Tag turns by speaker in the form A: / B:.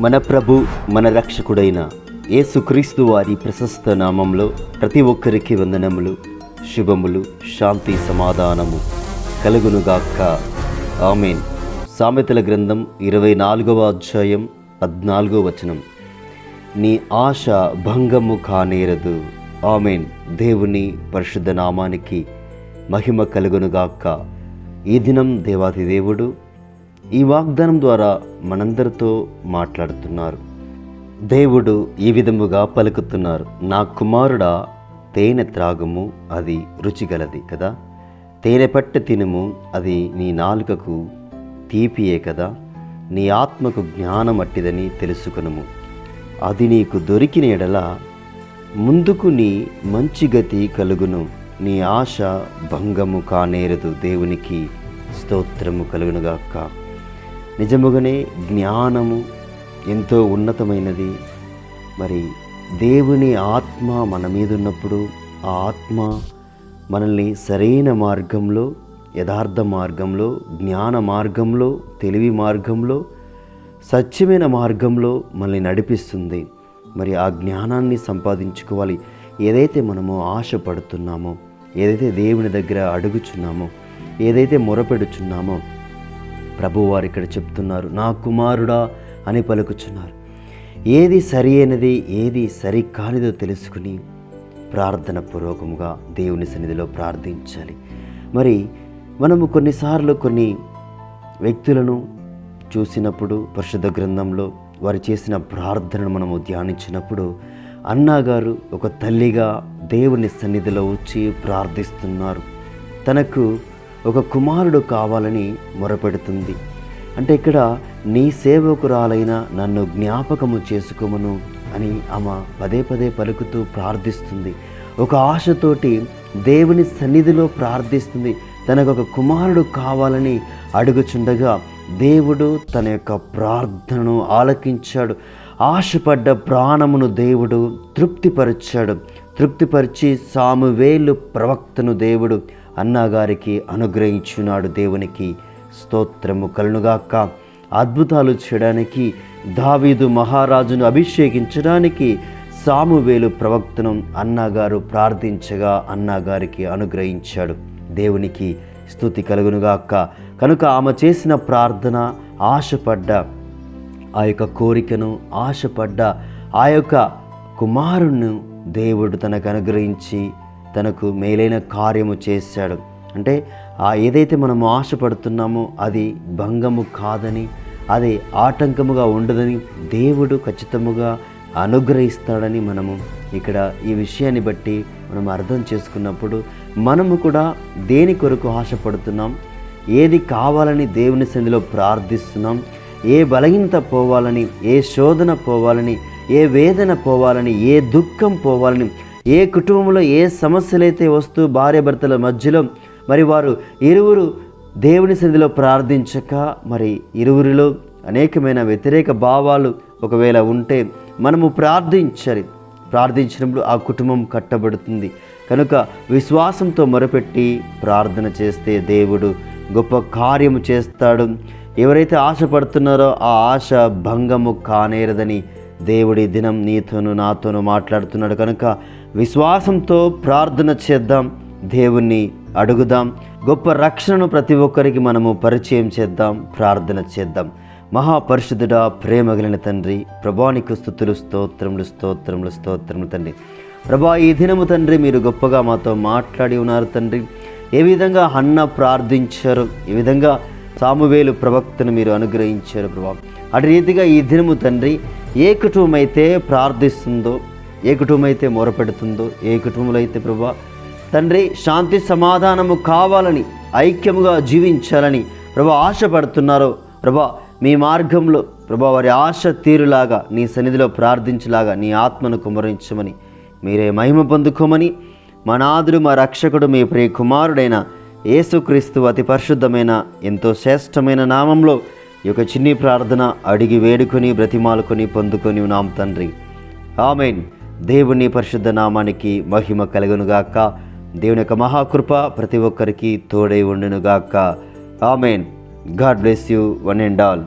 A: మన ప్రభు మన రక్షకుడైన యేసుక్రీస్తు వారి ప్రశస్త నామంలో ప్రతి ఒక్కరికి వందనములు, శుభములు, శాంతి, సమాధానము కలుగునుగాక. ఆమేన్. సామెతల గ్రంథం 24వ అధ్యాయం 14వ వచనం. నీ ఆశ భంగము కానేరదు. ఆమేన్. దేవుని పరిశుద్ధ నామానికి మహిమ కలుగునుగాక. ఈ దినం దేవాది దేవుడు ఈ వాగ్దానం ద్వారా మనందరితో మాట్లాడుతున్నారు. దేవుడు ఈ విధముగా పలుకుతున్నారు, నా కుమారుడా, తేనె త్రాగుము, అది రుచిగలది కదా. తేనె పట్టు తినుము, అది నీ నాలుకకు తీపియే కదా. నీ ఆత్మకు జ్ఞానం అట్టిదని తెలుసుకొనుము. అది నీకు దొరికిన ఎడల ముందుకు నీ మంచి గతి కలుగును. నీ ఆశ భంగము కానేరదు. దేవునికి స్తోత్రము కలుగునుగాక. నిజముగానే జ్ఞానము ఎంతో ఉన్నతమైనది. మరి దేవుని ఆత్మ మన మీద ఉన్నప్పుడు ఆ ఆత్మ మనల్ని సరైన మార్గంలో, యథార్థ మార్గంలో, జ్ఞాన మార్గంలో, తెలివి మార్గంలో, సత్యమైన మార్గంలో మనల్ని నడిపిస్తుంది. మరి ఆ జ్ఞానాన్ని సంపాదించుకోవాలి. ఏదైతే మనము ఆశపడుతున్నామో, ఏదైతే దేవుని దగ్గర అడుగుచున్నామో, ఏదైతే మొరపెడుచున్నామో, ప్రభువారు ఇక్కడ చెప్తున్నారు, నా కుమారుడా అని పలుకుచున్నారు. ఏది సరి అయినది, ఏది సరి కానిదో తెలుసుకుని ప్రార్థన పూర్వకముగా దేవుని సన్నిధిలో ప్రార్థించాలి. మరి మనము కొన్నిసార్లు కొన్ని వ్యక్తులను చూసినప్పుడు పరిశుద్ధ గ్రంథంలో వారు చేసిన ప్రార్థనను మనము ధ్యానించినప్పుడు అన్నగారు ఒక తల్లిగా దేవుని సన్నిధిలో వచ్చి ప్రార్థిస్తున్నారు. తనకు ఒక కుమారుడు కావాలని మొరపెడుతుంది. అంటే ఇక్కడ నీ సేవకురాలైన నన్ను జ్ఞాపకము చేసుకోమను అని ఆమె పదే పదే పలుకుతూ ప్రార్థిస్తుంది. ఒక ఆశతోటి దేవుని సన్నిధిలో ప్రార్థిస్తుంది. తనకు ఒక కుమారుడు కావాలని అడుగుచుండగా దేవుడు తన యొక్క ప్రార్థనను ఆలకించాడు. ఆశపడ్డ ప్రాణమును దేవుడు తృప్తిపరిచాడు. తృప్తిపరిచి సామువేలు ప్రవక్తను దేవుడు అన్నగారికి అనుగ్రహించున్నాడు. దేవునికి స్తోత్రము కలుగునుగాక. అద్భుతాలు చేయడానికి, దావీదు మహారాజును అభిషేకించడానికి సామువేలు ప్రవక్తను అన్నగారు ప్రార్థించగా అన్నగారికి అనుగ్రహించాడు. దేవునికి స్తుతి కలుగునుగాక. కనుక ఆమె చేసిన ప్రార్థన, ఆశపడ్డ ఆ యొక్క కోరికను, ఆశపడ్డ ఆ యొక్క కుమారుణ్ణి దేవుడు తనకు అనుగ్రహించి తనకు మేలైన కార్యము చేశాడు. అంటే ఏదైతే మనము ఆశపడుతున్నామో అది భంగము కాదని, అది ఆటంకముగా ఉండదని దేవుడు ఖచ్చితముగా అనుగ్రహిస్తాడని మనము ఇక్కడ ఈ విషయాన్ని బట్టి మనం అర్థం చేసుకున్నప్పుడు మనము కూడా దేని కొరకు ఆశపడుతున్నాం, ఏది కావాలని దేవుని సన్నిధిలో ప్రార్థిస్తున్నాం, ఏ బలహీనత పోవాలని, ఏ శోధన పోవాలని, ఏ వేదన పోవాలని, ఏ దుఃఖం పోవాలని, ఏ కుటుంబంలో ఏ సమస్యలైతే వస్తూ భార్యాభర్తల మధ్యలో మరి వారు ఇరువురు దేవుని సన్నిధిలో ప్రార్థించక మరి ఇరువురిలో అనేకమైన వ్యతిరేక భావాలు ఒకవేళ ఉంటే మనము ప్రార్థించాలి. ప్రార్థించినప్పుడు ఆ కుటుంబం కట్టబడుతుంది. కనుక విశ్వాసంతో మొరపెట్టి ప్రార్థన చేస్తే దేవుడు గొప్ప కార్యము చేస్తాడు. ఎవరైతే ఆశపడుతున్నారో ఆ ఆశ భంగము కానేరదని దేవుడి దినం నీతోనూ నాతోనూ మాట్లాడుతున్నాడు. కనుక విశ్వాసంతో ప్రార్థన చేద్దాం, దేవుణ్ణి అడుగుదాం. గొప్ప రక్షణను ప్రతి ఒక్కరికి మనము పరిచయం చేద్దాం, ప్రార్థన చేద్దాం. మహాపరిశుద్ధుడా, ప్రేమగలిగిన తండ్రి, ప్రభానికి స్తుతులు, స్తోత్రములు, స్తోత్రములు, స్తోత్రములు తండ్రి. ప్రభా, ఈ దినము తండ్రి మీరు గొప్పగా మాతో మాట్లాడి ఉన్నారు తండ్రి. ఏ విధంగా హన్న ప్రార్థించారు, ఏ విధంగా సామువేలు ప్రవక్తను మీరు అనుగ్రహించారు ప్రభా. అటు రీతిగా ఈ దినము తండ్రి ఏ కుటుంబం అయితే ప్రార్థిస్తుందో, ఏ కుటుంబం అయితే మొరపెడుతుందో, ఏ కుటుంబంలో అయితే ప్రభా తండ్రి శాంతి సమాధానము కావాలని, ఐక్యముగా జీవించాలని ప్రభా ఆశపడుతున్నారో ప్రభా, మీ మార్గంలో ప్రభా వారి ఆశ తీరులాగా నీ సన్నిధిలో ప్రార్థించలాగా నీ ఆత్మను కుమరించమని, మీరే మహిమ పొందుకోమని, మా నాథుడు, మా రక్షకుడు, మీ ప్రియ కుమారుడైన యేసుక్రీస్తు అతి పరిశుద్ధమైన ఎంతో శ్రేష్టమైన నామంలో ఈ యొక్క చిన్ని ప్రార్థన అడిగి వేడుకొని బ్రతిమాలుకొని పొందుకొని ఉన్నాం తండ్రి. ఆమేన్. దేవుని పరిశుద్ధ నామానికి మహిమ కలుగునుగాక. దేవుని యొక్క మహాకృప ప్రతి ఒక్కరికి తోడై ఉండునుగాక. Amen. God bless you one and all.